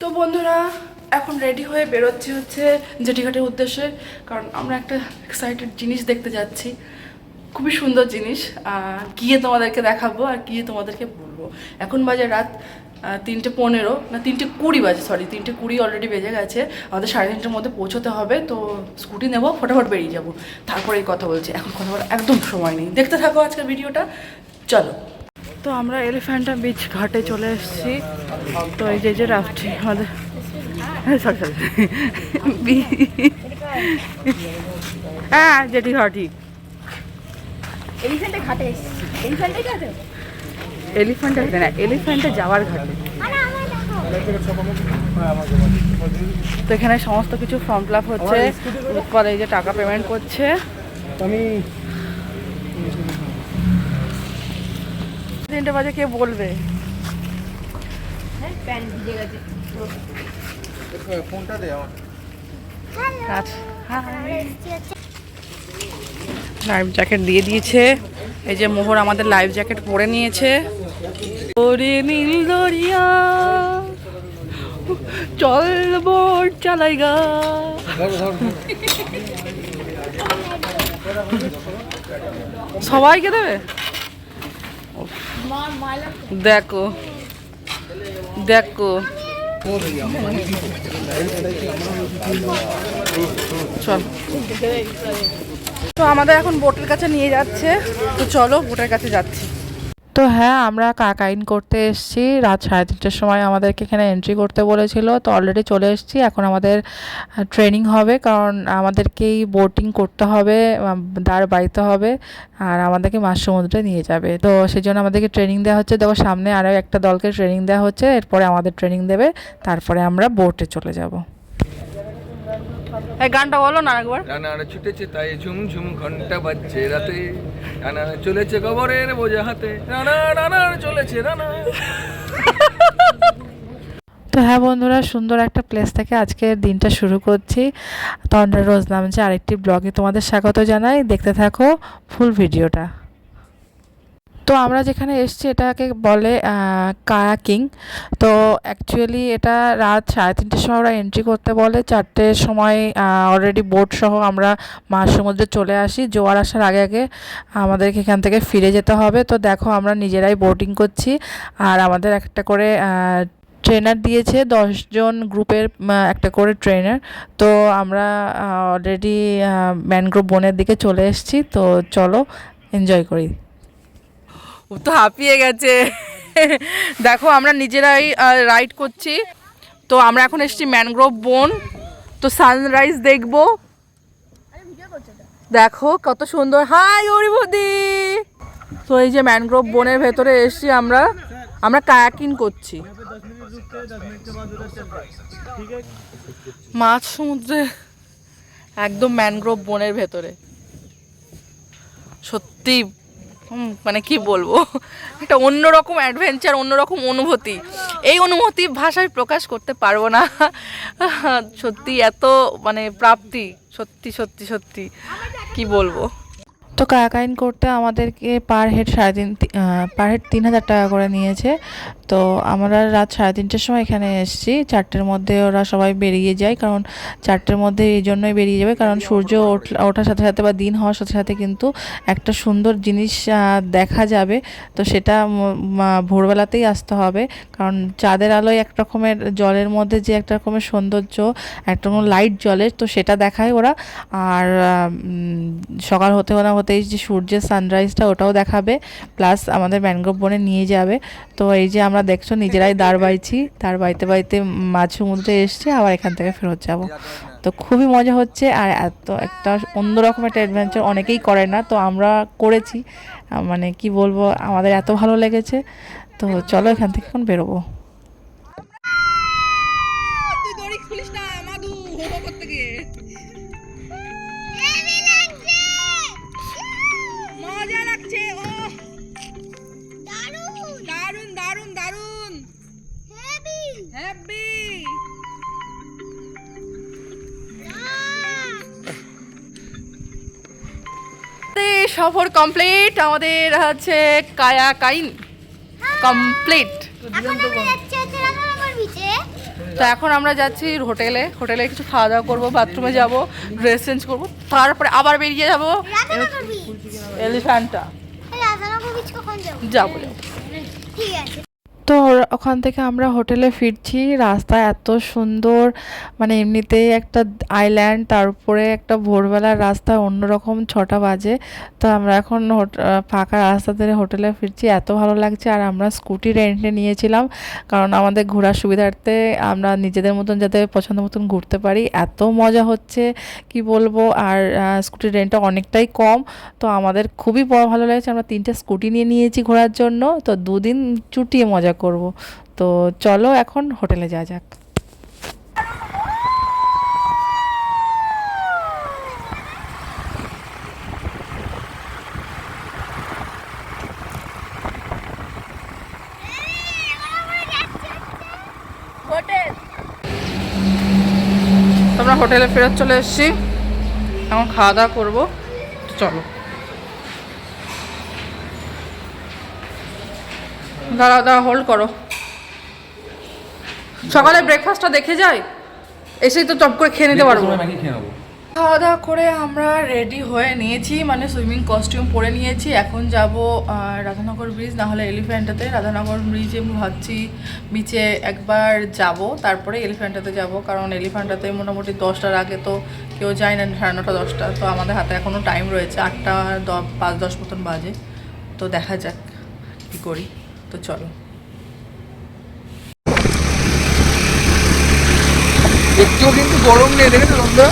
তো বন্ধুরা এখন রেডি হয়ে বেরোচ্ছি হচ্ছে জেটিঘাটের উদ্দেশ্যে, কারণ আমরা একটা এক্সাইটেড জিনিস দেখতে যাচ্ছি, খুবই সুন্দর জিনিস। গিয়ে তোমাদেরকে দেখাবো আর গিয়ে তোমাদেরকে বলবো। এখন বাজে রাত 3:15 না 3:20 বাজে, সরি 3:20 অলরেডি বেজে গেছে। আমাদের 3:30টার মধ্যে পৌঁছতে হবে, তো স্কুটি নেবো, ফটাফট বেরিয়ে যাবো, তারপরে এই কথা বলছি। এখন কথা বলার একদম সময় নেই, দেখতে থাকো আজকের ভিডিওটা, চলো। তো আমরা এলিফ্যান্টা বিচ ঘাটে চলে এসেছি। তো এই যে রাফটি আমাদের, হ্যাঁ জেটি ঘাটি, এলিফ্যান্টা ঘাটে না, এলিফ্যান্টে যাওয়ার ঘাটে। তো এখানে সমস্ত কিছু ফর্ম ফিল আপ হচ্ছে, কলেজে টাকা পেমেন্ট করছে। আমি 3টে বাজে কে বলবে? ফোনটা দে আমার। লাইফ জ্যাকেট দিয়ে দিয়েছে, এই যে মোহর আমাদের লাইফ জ্যাকেট পরে নিয়েছে। ওরে নীল দরিয়া চল বোট চালাইগা। সবাইকে দেবে, দেখো দেখো। চল, তো আমাদের এখন বোটের কাছে নিয়ে যাচ্ছে, তো চলো বোটের কাছে যাচ্ছি। তো হ্যাঁ, আমরা কাকাইন করতে এসেছি। রাত 3:30টার সময় আমাদেরকে এখানে এন্ট্রি করতে বলেছিল, তো অলরেডি চলে এসেছি। এখন আমাদের ট্রেনিং হবে, কারণ আমাদেরকেই বোটিং করতে হবে, দাঁড় বাইতে হবে, আর আমাদেরকে মাঝ সমুদ্রে নিয়ে যাবে। তো সেই জন্য আমাদেরকে ট্রেনিং দেওয়া হচ্ছে। দেখো সামনে আরও একটা দলকে ট্রেনিং দেওয়া হচ্ছে, এরপরে আমাদের ট্রেনিং দেবে, তারপরে আমরা বোটে চলে যাব। এই গানটা বলো না একবার। ডানার ছুটেছে তাই ঝুমঝুম ঘন্টা বাজছে রাতে, ডানার চলেছে খবরের বোঝা হাতে, ডানার চলেছে ডানা। তো হ্যাঁ বন্ধুরা, সুন্দর একটা প্লেস থেকে আজকের দিনটা শুরু করছি। তন্দ্রা রোজ নামছে আরেকটি ব্লগে তোমাদের স্বাগত জানাই, দেখতে থাকো ফুল ভিডিওটা। তো আমরা যেখানে এসেছি এটাকে বলে কায়াকিং। তো অ্যাকচুয়ালি এটা রাত 3:30টার সময় ওরা এন্ট্রি করতে বলে, 4টের সময় অলরেডি বোট সহ আমরা মাঝ সমুদ্রে চলে আসি। জোয়ার আসার আগে আগে আমাদেরকে এখান থেকে ফিরে যেতে হবে। তো দেখো আমরা নিজেরাই বোটিং করছি, আর আমাদের একটা করে ট্রেনার দিয়েছে, 10 জন গ্রুপের একটা করে ট্রেনার। তো আমরা অলরেডি ম্যানগ্রোভ বনের দিকে চলে এসেছি, তো চলো এনজয় করি। ও তো হাঁপিয়ে গেছে। দেখো আমরা নিজেরাই রাইড করছি। তো আমরা এখন এসেছি ম্যানগ্রোভ বন, তো সানরাইজ দেখবো। দেখো কত সুন্দর। হাই অরিবদি। তো এই যে ম্যানগ্রোভ বনের ভেতরে এসেছি আমরা, আমরা কায়াকিং করছি মাঝ সমুদ্রে, একদম ম্যানগ্রোভ বনের ভেতরে। সত্যি মানে কি বলবো, একটা অন্যরকম অ্যাডভেঞ্চার, অন্যরকম অনুভূতি। এই অনুভূতি ভাষায় প্রকাশ করতে পারবো না। সত্যি এত মানে প্রাপ্তি, সত্যি সত্যি সত্যি কি বলবো। তো কায়াকাইন করতে আমাদেরকে পার হেড 3,000 টাকা করে নিয়েছে। তো আমরা রাত 3:30টার সময় এখানে এসেছি। 4টের মধ্যে ওরা সবাই বেরিয়ে যায়, কারণ 4টের মধ্যে এই জন্যই বেরিয়ে যাবে, কারণ সূর্য ওঠার সাথে সাথে বা দিন হওয়ার সাথে সাথে কিন্তু একটা সুন্দর জিনিস দেখা যাবে। তো সেটা ভোরবেলাতেই আসতে হবে, কারণ চাঁদের আলোয় এক রকমের জলের মধ্যে যে একটা রকমের সৌন্দর্য, একটা রকম লাইট জ্বলে, তো সেটা দেখায় ওরা। আর সকাল হতে হতেই যে সূর্যের সানরাইজটা ওটাও দেখাবে, প্লাস আমাদের ম্যানগ্রোভ বনে নিয়ে যাবে। তো এই যে আমরা দেখছো নিজেরাই দাঁড় বাইতে বাইতে মাঝ সমুদ্রে এসছে, আবার এখান থেকে ফেরত যাব। তো খুবই মজা হচ্ছে, আর এত একটা অন্যরকম একটা অ্যাডভেঞ্চার অনেকেই করে না, তো আমরা করেছি। মানে কি বলবো, আমাদের এত ভালো লেগেছে। তো চলো এখান থেকে এখন বেরোবো। সফর কমপ্লিট, আমাদের হচ্ছে কায়াকাইন কমপ্লিট। তো এখন আমরা যাচ্ছি হোটেলে কিছু খাওয়া দাওয়া করবো, বাথরুমে যাব, ড্রেস চেঞ্জ করবো, তারপরে আবার বেরিয়ে যাবো এলিফ্যান্টা যাবো। ঠিক আছে। তো ওখান থেকে আমরা হোটেলে ফিরছি। রাস্তা এত সুন্দর, মানে এমনিতেই একটা আইল্যান্ড, তারপরে একটা ভোরবেলার রাস্তা, অন্যরকম 6টা বাজে। তো আমরা এখন ফাঁকা রাস্তা ধরে হোটেলে ফিরছি, এত ভালো লাগছে। আর আমরা স্কুটি রেন্টে নিয়েছিলাম, কারণ আমাদের ঘোরার সুবিধার্থে আমরা নিজেদের মতন যাতে পছন্দ মতন ঘুরতে পারি। এত মজা হচ্ছে কি বলবো। আর স্কুটি রেন্টটা অনেকটাই কম, তো আমাদের খুবই ভালো লাগছে। আমরা 3টে স্কুটি নিয়ে নিয়েছি ঘোরার জন্য, তো 2 দিন চুটিয়ে মজা করব। তো চলো এখন হোটেলে যাওয়া যাক। আমরা হোটেলে ফেরত চলে এসেছি, এখন খাওয়া দাওয়া করবো। চলো দাঁড়া হোল্ড করো। সকালে ব্রেকফাস্টটা দেখে যাই, এসেই তো চপ করে খেয়ে নিতে পারবো। খাওয়া দাওয়া করে আমরা রেডি হয়ে নিয়েছি, মানে সুইমিং কস্টিউম পরে নিয়েছি। এখন যাব রাধানগর ব্রিজ, না হলে এলিফ্যান্টাতে। রাধানগর ব্রিজে আমি ভাবছি বিচে একবার যাব, তারপরে এলিফ্যান্টাতে যাব, কারণ এলিফ্যান্টাতে মোটামুটি 10টার আগে তো কেউ যায় না, 9:30 10টা। তো আমাদের হাতে এখনও টাইম রয়েছে, 8টা 5-10 মতন বাজে। তো দেখা যাক কী করি। তো চলো। একটুও কিন্তু গরম নেই, দেখেছো তোমরা?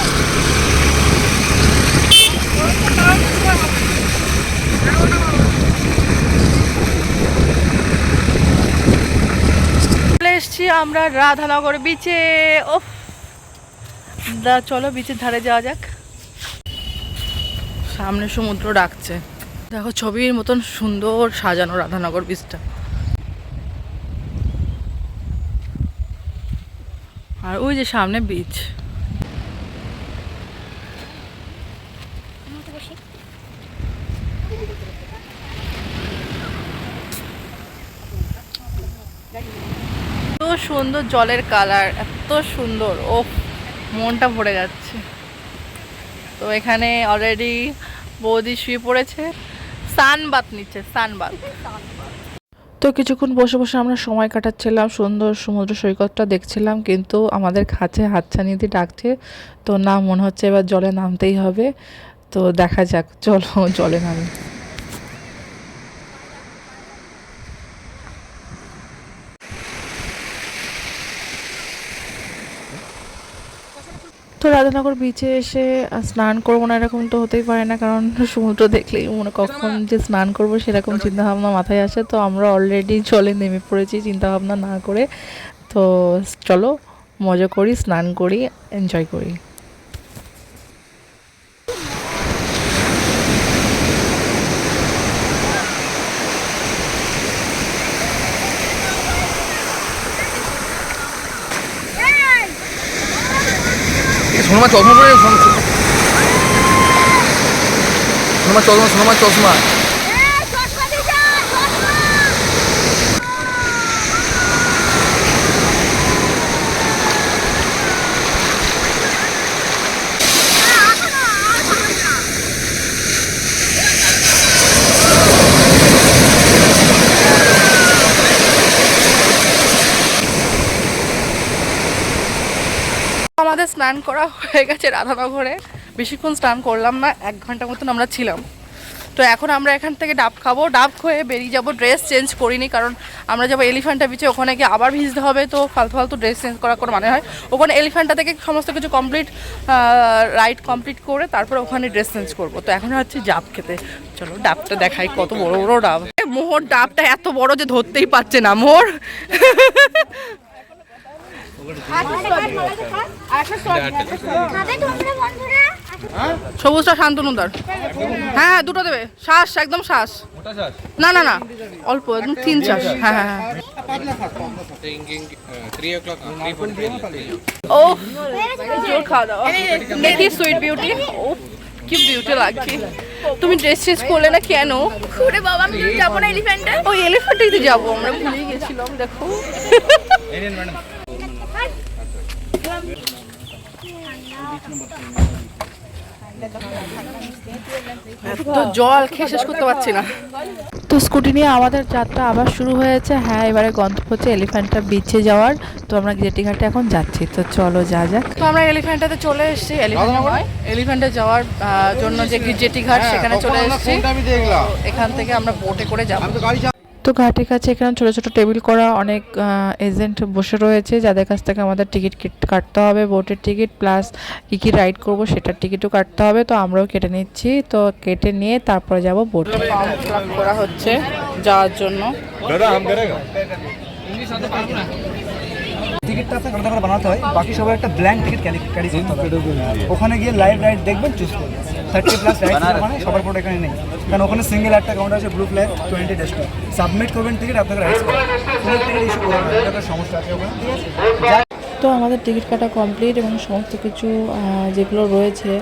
চলে এসছি আমরা রাধানগর বিচে। ওফ, চলো বিচের ধারে যাওয়া যাক। সামনে সমুদ্র ডাকছে, দেখো ছবির মতন সুন্দর সাজানো রাধানগর বিচটা। আর ওই যে সামনে বিচ। এত সুন্দর জলের কালার, এত সুন্দর, ও মনটা ভরে যাচ্ছে। তো এখানে অলরেডি বৌদি শুয়ে পড়েছে, সানবাথ নিচ্ছে, সানবাথ। তো কিছুক্ষণ বসে বসে আমরা সময় কাটাচ্ছিলাম, সুন্দর সমুদ্র সৈকতটা দেখছিলাম, কিন্তু আমাদের কাছে হাতছানি দিয়ে ডাকছে। তো না, মনে হচ্ছে এবার জলে নামতেই হবে। তো দেখা যাক, চলো জলে নামি। তো রাধানগর বিচে এসে স্নান করবো না এরকম তো হতেই পারে না, কারণ সমুদ্র দেখলেই মনে কখন যে স্নান করবো সেরকম চিন্তাভাবনা মাথায় আসে। তো আমরা অলরেডি জলে নেমে পড়েছি চিন্তাভাবনা না করে। তো চলো মজা করি, স্নান করি, এনজয় করি। সোনামা চশমা পরে, সোনামা চশমা। আমাদের স্নান করা হয়ে গেছে রাধানগরে। বেশিক্ষণ স্নান করলাম না, 1 ঘন্টা মতন আমরা ছিলাম। তো এখন আমরা এখান থেকে ডাব খাবো, ডাব খেয়ে বেরিয়ে যাবো। ড্রেস চেঞ্জ করিনি, কারণ আমরা যাবো এলিফ্যান্টা বিচে, ওখানে গিয়ে আবার ভিজতে হবে। তো ফালতু ড্রেস চেঞ্জ করার কোনো মানে হয়। ওখানে এলিফ্যান্টা থেকে সমস্ত কিছু রাইড কমপ্লিট করে তারপরে ওখানে ড্রেস চেঞ্জ করবো। তো এখন হচ্ছে ডাব খেতে। চলো ডাবটা দেখাই, কত বড় বড় ডাব। মোহর ডাবটা এত বড় যে ধরতেই পারছে না মোহর। সবুজটা শান্তনুদার। হ্যাঁ হ্যাঁ, দুটো দেবে। শ্বাস একদম শ্বাস, না না না অল্প, একদম 3 শ্বাস। হ্যাঁ হ্যাঁ হ্যাঁ। ও জোর খাওয়া দাওয়া। দেখি সুইট বিউটি, ও কি বিউটি লাগছে। তুমি ড্রেস চেঞ্জ করলে না কেন? ওরে বাবা, আমি যাবো না এলিফ্যান্টে। ওই এলিফ্যান্টেই তো যাবো, আমরা ভুলে গেছিলাম। দেখো তো জল খেয়ে শেষ করতে পারছি না। তো স্কুটি নিয়ে আমাদের যাত্রা আবার শুরু হয়েছে। হ্যাঁ, এবারে গন্তব্য হচ্ছে এলিফ্যান্টা বিচে যাওয়ার। তো আমরা জেটিঘাটে এখন যাচ্ছি, তো চলো যা যাক। তো আমরা এলিফ্যান্টাতে চলে এসেছি, এলিফ্যান্টে যাওয়ার জন্য যে জেটিঘাট সেখানে চলে এসেছি। এখান থেকে আমরা বোটে করে যাবো। তো ঘাটের কাছে এখানে ছোট ছোট টেবিল করা অনেক এজেন্ট বসে রয়েছে, যাদের কাছ থেকে আমাদের টিকিট কাটতে হবে, বোটের টিকিট প্লাস কী কী রাইড করব সেটার টিকিটও কাটতে হবে। তো আমরাও কেটে নিচ্ছি, তো কেটে নিয়ে তারপরে যাব বোটে। ফর্ম ফিল আপ করা হচ্ছে যাওয়ার জন্য। টিকিটটা আপনাকে আলাদা করে বানাতে হয়, বাকি সবাই একটা ব্ল্যাঙ্ক টিকিট ক্যারি করতে হবে। ওখানে গিয়ে লাইভ রাইড দেখবেন, চুজ করবেন। 30+ রাইড মানে সবার পর এখানে নেই, কারণ ওখানে সিঙ্গেল একটা কাউন্ট আছে, ব্লু ফ্ল্যাগ 20 ডেস্ক সাবমিট করবেন টিকিট, আপনাকে রাইডস করবেন, কোনো টিকিট ইস্যু করবেন, একটা সমস্যা আছে ওখানে, ঠিক আছে। তো আমাদের টিকিট কাটা কমপ্লিট এবং সমস্ত কিছু যেগুলো রয়েছে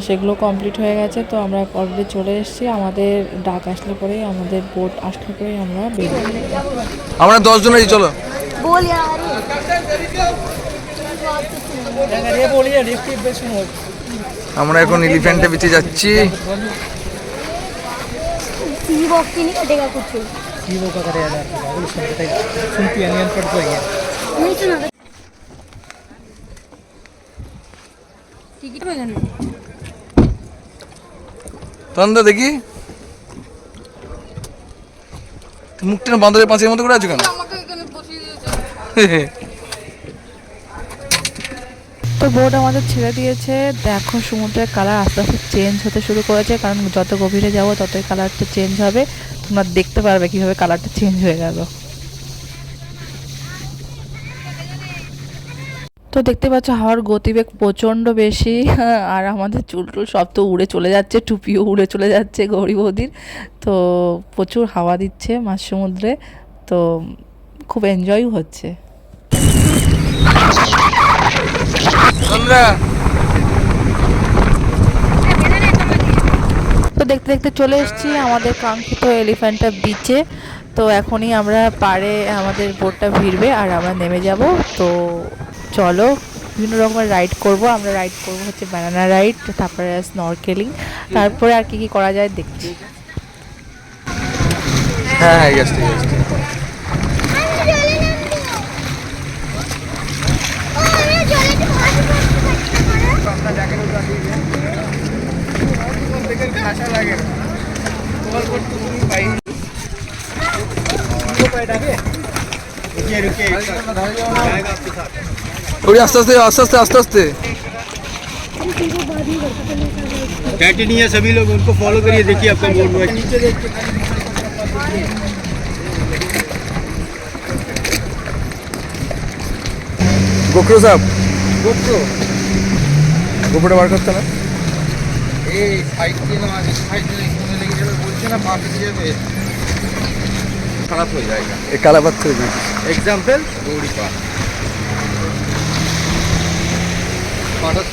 সেগুলো কমপ্লিট হয়ে গেছে। তো আমরা অলরেডি চলে এসেছি, আমাদের ডাক আসলে পরেই, আমাদের বোট আসলে পরেই আমরা বেরোবো। আমরা 10 জন আছি, চলো। बोल यार আমরা এখন এলিফ্যান্টে বিচে যাচ্ছি। सी वॉक की नहीं कटेगा कुछ কি বোকা করে यार শুনতি অনিয়ন পড় গিয়ে नहीं सुना टिकट वगैरह তন্দা দেখি মুখটা বাঁদরের পাঁচের মতো করে আছো কেন? তো বোট আমাদের ছেড়ে দিয়েছে। দেখো সমুদ্রের কালার আস্তে আস্তে চেঞ্জ হতে শুরু করেছে, কারণ যত গভীরে যাবো ততই কালারটা চেঞ্জ হবে। তোমরা দেখতে পারবে কিভাবে কালারটা চেঞ্জ হয়ে গেল। তো দেখতে পাচ্ছ হাওয়ার গতিবেগ প্রচণ্ড বেশি, আর আমাদের চুল টুল সব তো উড়ে চলে যাচ্ছে, টুপিও উড়ে চলে যাচ্ছে গৌরী বৌদির। তো প্রচুর হাওয়া দিচ্ছে মাঝ সমুদ্রে, তো খুব এনজয়ও হচ্ছে। তো দেখতে দেখতে চলে এসেছি আমাদের কাঙ্ক্ষিত এলিফ্যান্টা বিচে। তো এখনই আমরা পাড়ে আমাদের বোটটা ভিড়বে আর আমরা নেমে যাব। তো চলো বিভিন্ন রকমের রাইড করব। আমরা রাইড করব হচ্ছে ব্যানানা রাইড, তারপরে স্নরকেলিং, তারপরে আর কি কি করা যায় দেখছি। হ্যাঁ ঠিক আছে, ঠিক আছে। थोड़ी आस्ते आस्ते आस्ते आस्ते आस्ते आस्ते टाइटेनिया सभी लोग उनको फॉलो करिए, देखिए आपका बोर्ड में नीचे देखिए। गोप्रो साहब, गोप्रो गोप्रो বার করতে না, এই সাইড দিয়ে না, সাইড দিয়ে কোনে লেগে যাবে বলছে না, পা পিছিয়ে যাবে, খারাপ হয়ে যায়। এই কালা পাথর এক্সাম্পল গৌরী পা পাটা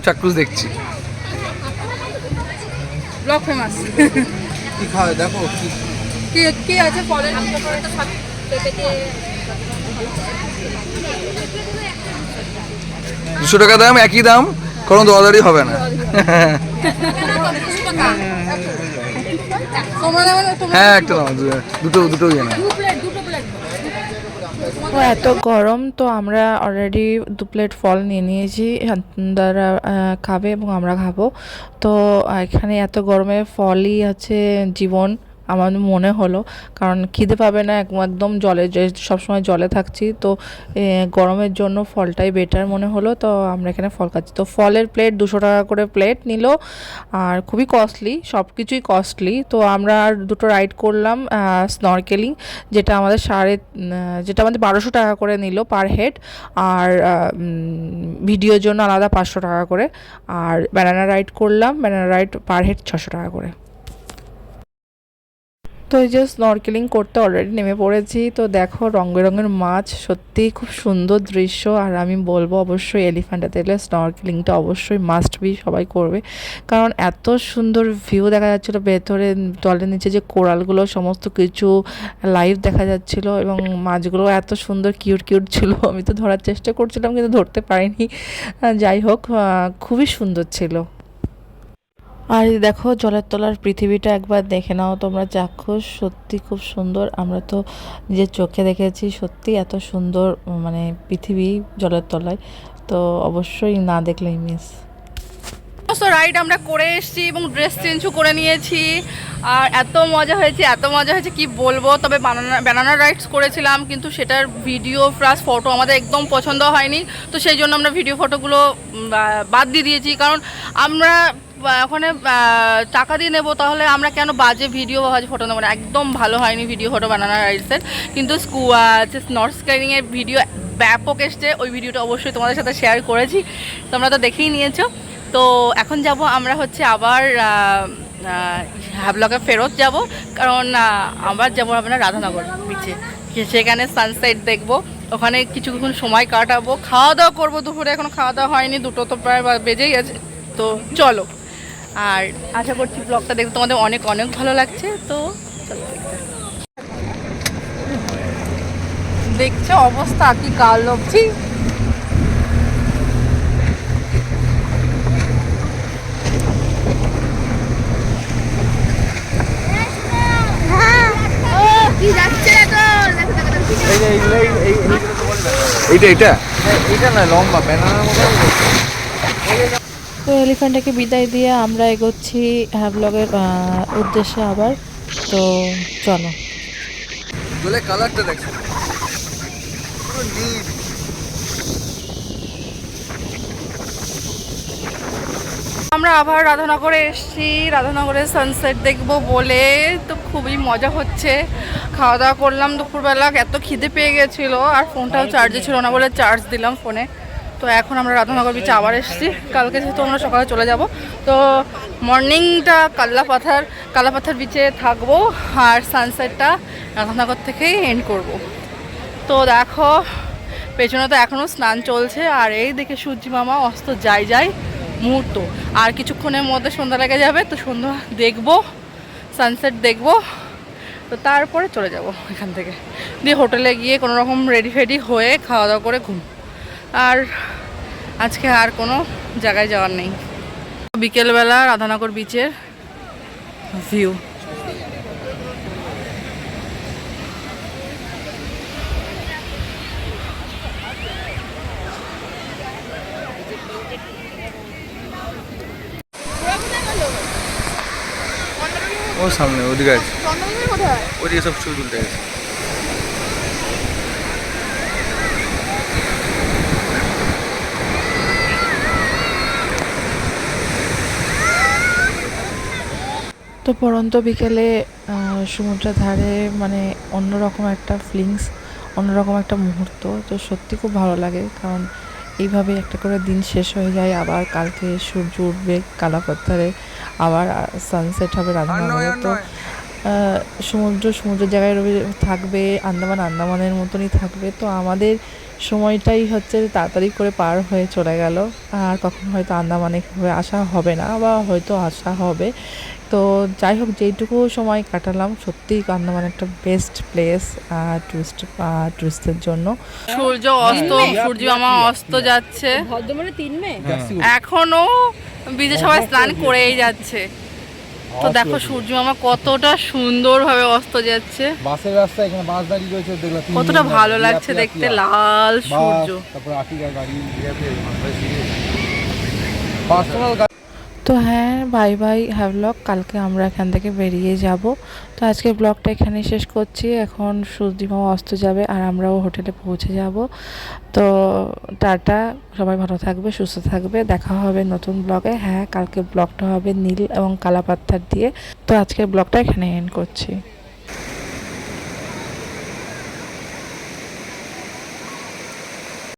চাক্ষুষ দেখছি। ব্লগ ফেমাস কি খাওয়া দেখো কি কি আছে ফলের 200 টাকা দাম, একই দাম, কোনো দরদারি হবে না। হ্যাঁ একটা দাম, দুটো দুটো ইয়ে না। তো এত গরম, তো আমরা অলরেডি 2 প্লেট ফল নিয়ে নিয়েছি, দ্বারা খাবে এবং আমরা খাবো। তো এখানে এত গরমে ফলই আছে জীবন, আমার মনে হলো, কারণ খিদে পাবে না, একদম জলে যে সবসময় জলে থাকছি, তো গরমের জন্য ফলটাই বেটার মনে হলো, তো আমরা এখানে ফল খাচ্ছি। তো ফলের প্লেট 200 টাকা করে প্লেট নিল, আর খুবই কস্টলি, সব কিছুই কস্টলি। তো আমরা আর দুটো রাইড করলাম স্নরকেলিং, যেটা আমাদের 1200 টাকা করে নিল পার হেড, আর ভিডিওর জন্য আলাদা 500 টাকা করে, আর ব্যানানা রাইড করলাম, ব্যানানা রাইড পার হেড 600 টাকা করে। তো এই যে স্নরকেলিং করতে অলরেডি নেমে পড়েছি। তো দেখো রং বেরঙের মাছ, সত্যিই খুব সুন্দর দৃশ্য। আর আমি বলবো অবশ্যই এলিফ্যান্টাতে এলে স্নরকেলিংটা অবশ্যই মাস্ট বি, সবাই করবে, কারণ এত সুন্দর ভিউ দেখা যাচ্ছিলো ভেতরে, জলের নিচে যে কোরালগুলো সমস্ত কিছু লাইভ দেখা যাচ্ছিলো, এবং মাছগুলো এত সুন্দর কিউট কিউট ছিল। আমি তো ধরার চেষ্টা করছিলাম কিন্তু ধরতে পারিনি। যাই হোক, খুবই সুন্দর ছিল। আর এই দেখো জলের তলার পৃথিবীটা একবার দেখে নাও তোমরা চাক্ষুষ, সত্যি খুব সুন্দর। আমরা তো নিজের চোখে দেখেছি, সত্যি এত সুন্দর মানে পৃথিবী জলের তলায়, তো অবশ্যই না দেখলেই মিস। সমস্ত রাইড আমরা করে এসেছি এবং ড্রেস চেঞ্জও করে নিয়েছি, আর এত মজা হয়েছে কি বলবো। তবে ব্যানানা রাইডস করেছিলাম, কিন্তু সেটার ভিডিও প্লাস ফটো আমাদের একদম পছন্দ হয়নি, তো সেই জন্য আমরা ভিডিও ফটোগুলো বাদ দিয়ে দিয়েছি। কারণ আমরা ওখানে টাকা দিয়ে নেবো, তাহলে আমরা কেন বাজে ভিডিও বা বাজে ফটো নেবো না। একদম ভালো হয়নি ভিডিও ফটো ব্যানানা রাইডসের, কিন্তু স্নরকেলিংয়ের ভিডিও ব্যাপক এসছে। ওই ভিডিওটা অবশ্যই তোমাদের সাথে শেয়ার করেছি, তোমরা তো দেখেই নিয়েছো। তো এখন যাব আমরা হচ্ছে আবার হাবলগে ফেরত যাব, কারণ আবার যাবো আমরা রাধানগর বিচে, সেখানে সানসেট দেখবো, ওখানে কিছুক্ষণ সময় কাটাবো, খাওয়া দাওয়া করবো। দুপুরে এখন খাওয়া দাওয়া হয়নি, 2টো তো প্রায় বেজেই গেছে। তো চলো, আর আশা করছি ব্লগটা দেখতে তোমাদের অনেক অনেক ভালো লাগছে। তো চলো, দেখছো অবস্থা কি গাল লবছি। এইটা না লম্বা ব্যানানার মতো। তো এলিফ্যান্টটাকে বিদায় দিয়ে আমরা এগোচ্ছি হ্যাভলগের উদ্দেশ্যে আবার। তো চলো, বলে কালারটা দেখো পুরো নীল। আমরা আবার রাধানগরে এসেছি, রাধানগরের সানসেট দেখবো বলে। তো খুবই মজা হচ্ছে, খাওয়া দাওয়া করলাম দুপুরবেলা, এত খিদে পেয়ে গেছিলো, আর ফোনটাও চার্জে ছিল না বলে চার্জ দিলাম ফোনে। তো এখন আমরা রাধানগর বিচে আবার এসেছি, কালকে যেহেতু আমরা সকালে চলে যাব। তো মর্নিংটা কালাপাথার বিচে থাকবো, আর সানসেটটা রাধানগর থেকেই এন্ড করব। তো দেখো পেছনে তো এখনও স্নান চলছে, আর এই দেখে সূর্যি মামা অস্ত যায় মুহূর্ত। আর কিছুক্ষণের মধ্যে সন্ধ্যা লেগে যাবে, তো সন্ধ্যা দেখবো, সানসেট দেখবো, তো তারপরে চলে যাব এখান থেকে, দিয়ে হোটেলে গিয়ে কোনো রকম রেডি ফেডি হয়ে খাওয়া দাওয়া করে ঘুম। আর আজকে আর কোনো জায়গায় যাওয়ার নেই। বিকেলবেলা রাধানগর বিচের ভিউ। ও সামনে ওদিকে আছে, ওদিকে সব ছবি তুলতে গেছে। তো পরন্ত বিকেলে সমুদ্রের ধারে মানে অন্যরকম একটা ফিলিংস, অন্যরকম একটা মুহূর্ত। তো সত্যি খুব ভালো লাগে, কারণ এইভাবে একটা করে দিন শেষ হয়ে যায়, আবার কালকে সূর্য উঠবে কালাপাথরে, আবার সানসেট হবে রাধানগরে। তো সমুদ্র জায়গায় থাকবে, আন্দামানের মতনই থাকবে। তো আমাদের সময়টাই হচ্ছে তাড়াতাড়ি করে পার হয়ে চলে গেল, আর কখন হয়তো আন্দামানে আসা হবে না, বা হয়তো আসা হবে। তো যাই হোক, যেইটুকু সময় কাটালাম, সত্যিই আন্দামান একটা বেস্ট প্লেস টুরিস্টদের জন্য। সূর্য অস্ত, সূর্য মামা অস্ত যাচ্ছে, ভদ্রমনে 3 মে এখনো বিচে সবাই স্নান করেই যাচ্ছে। তো দেখো সূর্য মামা কতটা সুন্দরভাবে অস্ত যাচ্ছে, বাসের রাস্তা, এখানে বাস দাঁড়িয়ে রয়েছে, দেখলাম কতটা ভালো লাগছে দেখতে, লাল সূর্য। তারপর আটিকা গাড়ি, পার্সোনাল। তো হ্যাঁ, বাই বাই হ্যাভলগ, কালকে আমরা এখান থেকে বেরিয়ে যাব। তো আজকের ব্লগটা এখানেই শেষ করছি। এখন সূর্যিমাও অস্ত যাবে আর আমরাও হোটেলে পৌঁছে যাব। তো টাটা, সবাই ভালো থাকবে, সুস্থ থাকবে, দেখা হবে নতুন ব্লগে। হ্যাঁ, কালকে ব্লগটা হবে নীল এবং কালাপাত্তার দিয়ে। তো আজকের ব্লগটা এখানে এন্ড করছি।